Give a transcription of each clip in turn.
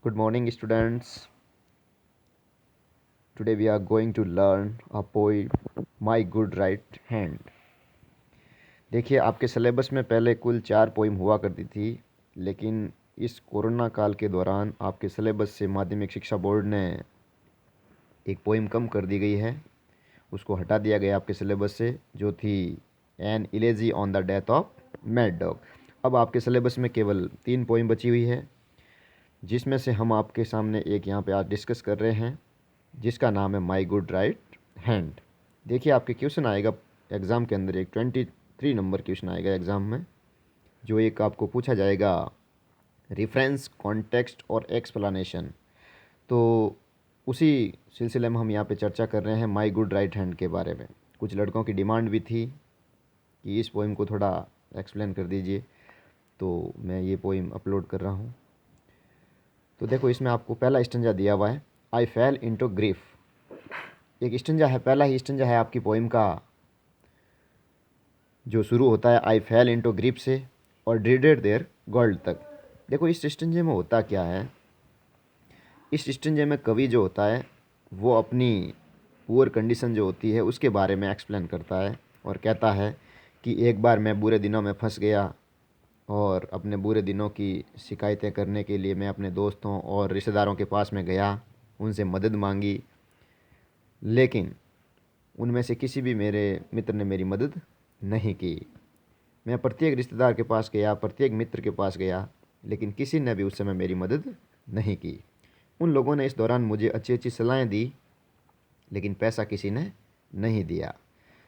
Good morning, students. Today we are going to learn a poem, My Good Right Hand. देखिए, आपके syllabus में पहले कुल 4 poem हुआ करती थी, लेकिन इस कोरोना काल के दौरान आपके सिलेबस से माध्यमिक शिक्षा बोर्ड ने एक पोइम कम कर दी गई है। उसको हटा दिया गया आपके सिलेबस से, जो थी an elegy on the death of mad dog. अब आपके सिलेबस में केवल 3 पोइम बची हुई है, जिसमें से हम आपके सामने एक यहाँ पे आज डिस्कस कर रहे हैं, जिसका नाम है माई गुड राइट हैंड। देखिए, आपके क्वेश्चन आएगा एग्ज़ाम के अंदर, एक 23 नंबर क्वेश्चन आएगा एग्ज़ाम में, जो एक आपको पूछा जाएगा रेफरेंस, कॉन्टेक्स्ट और एक्सप्लेनेशन। तो उसी सिलसिले में हम यहाँ पे चर्चा कर रहे हैं माई गुड राइट हैंड के बारे में। कुछ लड़कों की डिमांड भी थी कि इस पोइम को थोड़ा एक्सप्लेन कर दीजिए, तो मैं ये पोइम अपलोड कर रहा हूँ। तो देखो, इसमें आपको पहला स्टंजा दिया हुआ है, आई फेल इंटू ग्रीफ। एक स्टंजा है, पहला ही स्टंजा है आपकी पोइम का, जो शुरू होता है आई फेल इंटू ग्रीफ से और ड्रीडेड देयर गोल्ड तक। देखो, इस स्टंजे में होता क्या है, इस स्टंजे में कवि जो होता है वो अपनी पुअर कंडीशन जो होती है उसके बारे में एक्सप्लेन करता है और कहता है कि एक बार मैं बुरे दिनों में फंस गया और अपने बुरे दिनों की शिकायतें करने के लिए मैं अपने दोस्तों और रिश्तेदारों के पास में गया, उनसे मदद मांगी, लेकिन उनमें से किसी भी मेरे मित्र ने मेरी मदद नहीं की। मैं प्रत्येक रिश्तेदार के पास गया, प्रत्येक मित्र के पास गया, लेकिन किसी ने भी उस समय मेरी मदद नहीं की। उन लोगों ने इस दौरान मुझे अच्छी अच्छी सलाहें दी, लेकिन पैसा किसी ने नहीं दिया,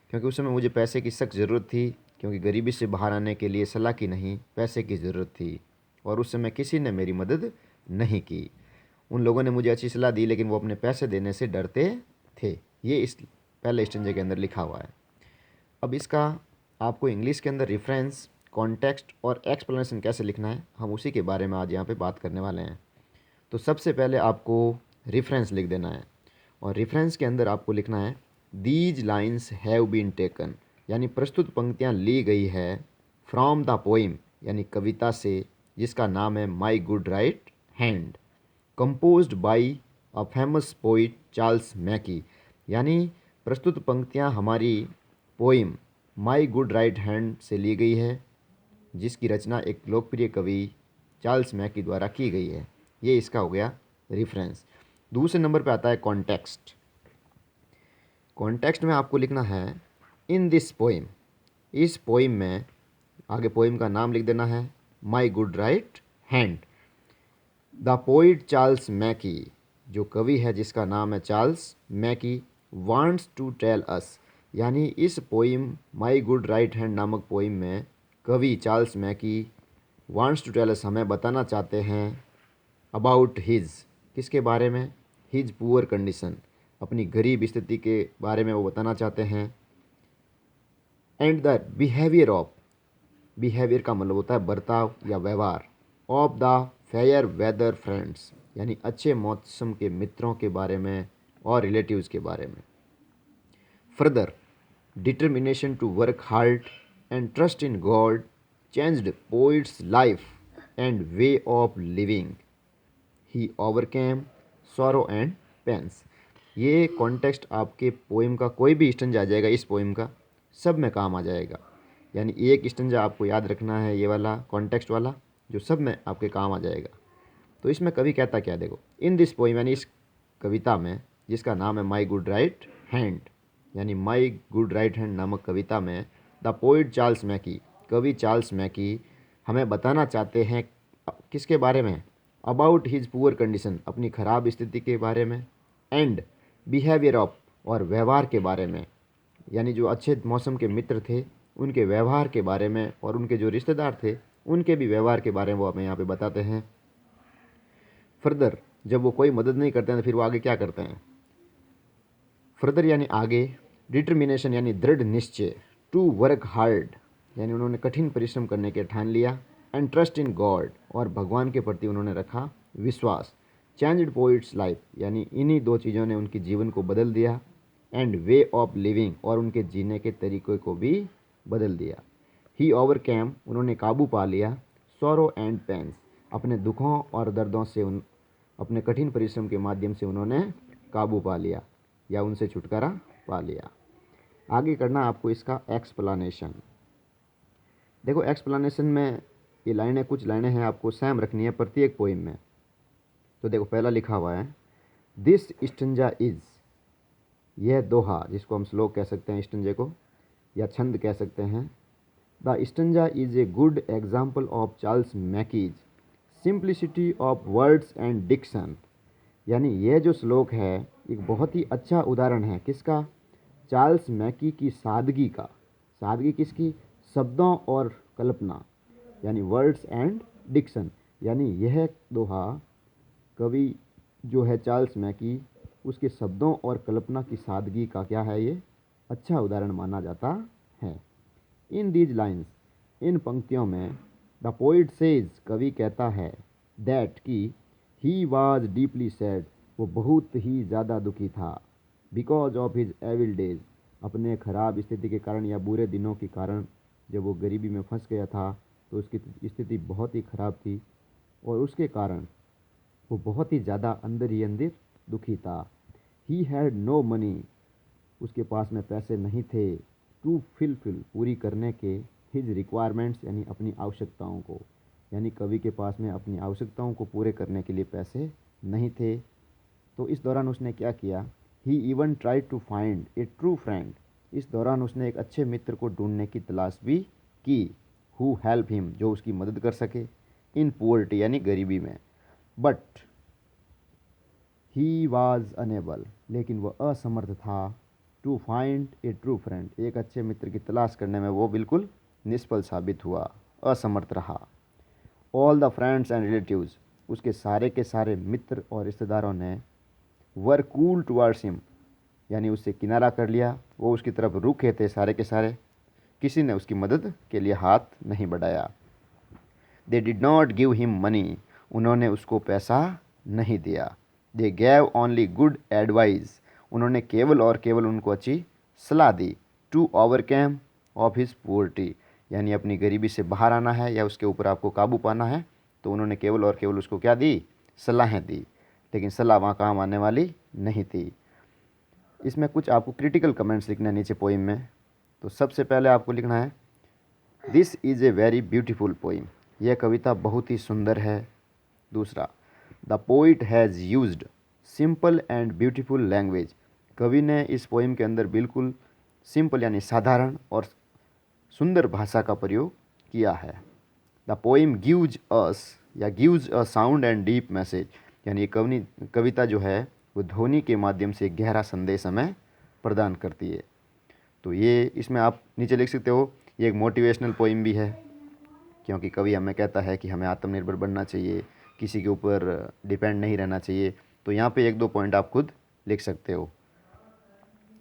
क्योंकि उस समय मुझे पैसे की सख्त ज़रूरत थी, क्योंकि गरीबी से बाहर आने के लिए सलाह की नहीं, पैसे की ज़रूरत थी, और उस समय किसी ने मेरी मदद नहीं की। उन लोगों ने मुझे अच्छी सलाह दी, लेकिन वो अपने पैसे देने से डरते थे। ये इस पहले स्टेंजे के अंदर लिखा हुआ है। अब इसका आपको इंग्लिश के अंदर रेफरेंस, कॉन्टेक्स्ट और एक्सप्लेनेशन कैसे लिखना है, हम उसी के बारे में आज यहाँ पे बात करने वाले हैं। तो सबसे पहले आपको रेफरेंस लिख देना है, और रेफरेंस के अंदर आपको लिखना है these lines have been taken, यानी प्रस्तुत पंक्तियाँ ली गई है फ्रॉम द पोइम, यानी कविता से, जिसका नाम है my good right hand, composed by a famous poet Charles मैकी। यानी प्रस्तुत पंक्तियाँ हमारी poem my good right hand से ली गई है, जिसकी रचना एक लोकप्रिय कवि चार्ल्स मैकी द्वारा की गई है। ये इसका हो गया रेफरेंस। दूसरे नंबर पे आता है कॉन्टेक्स्ट। कॉन्टेक्स्ट में आपको लिखना है इन दिस पोइम, इस पोइम में, आगे पोइम का नाम लिख देना है my good right hand. The poet Charles Mackay, जो कवि है जिसका नाम है Charles Mackay, wants to tell us, यानी इस poem my good right hand नामक पोइम में कवि Charles Mackay wants to tell us, हमें बताना चाहते हैं अबाउट हिज, किसके बारे में, हिज पुअर कंडीशन, अपनी गरीब स्थिति के बारे में वो बताना चाहते हैं। And the behaviour of, behaviour का मतलब होता है बर्ताव या व्यवहार, of the fair weather friends, यानी अच्छे मौसम के मित्रों के बारे में और रिलेटिव्स के बारे में। Further, determination to work hard and trust in God changed poet's life and way of living, he overcame sorrow and pains. ये कॉन्टेक्स्ट आपके पोइम का कोई भी स्टंजा आ जाएगा, इस पोइम का सब में काम आ जाएगा। यानी एक स्टंजा आपको याद रखना है, ये वाला कॉन्टेक्स्ट वाला, जो सब में आपके काम आ जाएगा। तो इसमें कवि कहता क्या, देखो, इन दिस पोइम, यानी इस कविता में, जिसका नाम है माई गुड राइट हैंड, यानी माई गुड राइट हैंड नामक कविता में, द पोइट चार्ल्स मैकी, कवि चार्ल्स मैकी हमें बताना चाहते हैं किसके बारे में, अबाउट हिज पुअर कंडीशन, अपनी ख़राब स्थिति के बारे में, एंड बिहेवियर ऑफ, और व्यवहार के बारे में, यानी जो अच्छे मौसम के मित्र थे उनके व्यवहार के बारे में, और उनके जो रिश्तेदार थे उनके भी व्यवहार के बारे में वो हमें यहाँ पे बताते हैं। फर्दर, जब वो कोई मदद नहीं करते हैं तो फिर वो आगे क्या करते हैं, फर्दर यानी आगे, डिटर्मिनेशन यानी दृढ़ निश्चय, टू वर्क हार्ड, यानी उन्होंने कठिन परिश्रम करने के ठान लिया, एंड ट्रस्ट इन गॉड, और भगवान के प्रति उन्होंने रखा विश्वास, चेंज्ड पोइट्स लाइफ, यानी इन्हीं दो चीज़ों ने उनके जीवन को बदल दिया, एंड वे ऑफ लिविंग, और उनके जीने के तरीक़े को भी बदल दिया। ही ओवरकेम, उन्होंने काबू पा लिया, सॉरो एंड पेंस, अपने दुखों और दर्दों से अपने कठिन परिश्रम के माध्यम से उन्होंने काबू पा लिया या उनसे छुटकारा पा लिया। आगे करना आपको इसका एक्सप्लेनेशन। देखो एक्सप्लेनेशन में ये लाइनें, कुछ लाइनें हैं आपको सेम रखनी है प्रत्येक पोइम में। तो देखो पहला लिखा हुआ है दिस स्टंजा इज़, यह दोहा जिसको हम श्लोक कह सकते हैं स्टंजे को, या छंद कह सकते हैं। The stanza is a good example of Charles Mackay's simplicity of words and diction. यानी यह जो श्लोक है एक बहुत ही अच्छा उदाहरण है किसका? चार्ल्स मैकी की सादगी का। सादगी किसकी? शब्दों और कल्पना, यानी वर्ड्स एंड डिक्शन। यानी यह दोहा कवि जो है चार्ल्स मैकी, उसके शब्दों और कल्पना की सादगी का क्या है, ये अच्छा उदाहरण माना जाता है। इन दीज लाइन्स, इन पंक्तियों में, द पोइट सेज, कवि कहता है, दैट कि ही वॉज डीपली सैड, वो बहुत ही ज़्यादा दुखी था, because of his evil days, अपने खराब स्थिति के कारण या बुरे दिनों के कारण। जब वो गरीबी में फंस गया था तो उसकी स्थिति बहुत ही ख़राब थी और उसके कारण वो बहुत ही ज़्यादा अंदर ही अंदर दुखी था। ही हैड नो मनी, उसके पास में पैसे नहीं थे, टू फिलफिल, पूरी करने के, हिज रिक्वायरमेंट्स, यानी अपनी आवश्यकताओं को। यानी कवि के पास में अपनी आवश्यकताओं को पूरे करने के लिए पैसे नहीं थे। तो इस दौरान उसने क्या किया? He even try to find a true friend, इस दौरान उसने एक अच्छे मित्र को ढूंढने की तलाश भी की, हु हेल्प हिम, जो उसकी मदद कर सके, इन पुअर्टी, यानी गरीबी में। बट ही वॉज अनेबल, लेकिन वह असमर्थ था, to find a true friend, एक अच्छे मित्र की तलाश करने में वो बिल्कुल निष्फल साबित हुआ, असमर्थ रहा। All the friends and relatives, उसके सारे के सारे मित्र और रिश्तेदारों ने, वर कूल टुवर्ड्स हिम, यानी उससे किनारा कर लिया, वो उसकी तरफ रुखे थे सारे के सारे, किसी ने उसकी मदद के लिए हाथ नहीं बढ़ाया। They did not give him money, उन्होंने उसको पैसा नहीं दिया। They gave only good advice, उन्होंने केवल और केवल उनको अच्छी सलाह दी। To overcome of his poverty, यानी अपनी गरीबी से बाहर आना है या उसके ऊपर आपको काबू पाना है, तो उन्होंने केवल और केवल उसको क्या दी? सलाहें दी, लेकिन सलाह वहाँ काम आने वाली नहीं थी। इसमें कुछ आपको क्रिटिकल कमेंट्स लिखने हैं नीचे पोइम में। तो सबसे पहले आपको लिखना है this is a very beautiful poem, यह कविता बहुत ही सुंदर है। दूसरा, the poet has used simple and beautiful language, कवि ने इस पोइम के अंदर बिल्कुल सिंपल यानी साधारण और सुंदर भाषा का प्रयोग किया है। द पोइम गिव्स अस, या gives a sound and deep message, यानी कविता जो है वो ध्वनि के माध्यम से गहरा संदेश हमें प्रदान करती है। तो ये इसमें आप नीचे लिख सकते हो, ये एक मोटिवेशनल पोइम भी है, क्योंकि कवि हमें कहता है कि हमें आत्मनिर्भर बनना चाहिए, किसी के ऊपर डिपेंड नहीं रहना चाहिए। तो यहाँ पे एक दो पॉइंट आप खुद लिख सकते हो।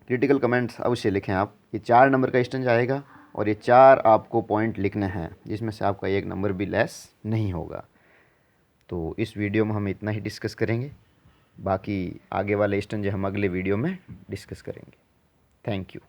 क्रिटिकल कमेंट्स अवश्य लिखें आप। ये 4 नंबर का स्टेंज आएगा और ये 4 आपको पॉइंट लिखने हैं, जिसमें से आपका 1 नंबर भी लेस नहीं होगा। तो इस वीडियो में हम इतना ही डिस्कस करेंगे, बाकी आगे वाले स्टेंज हम अगले वीडियो में डिस्कस करेंगे। Thank you.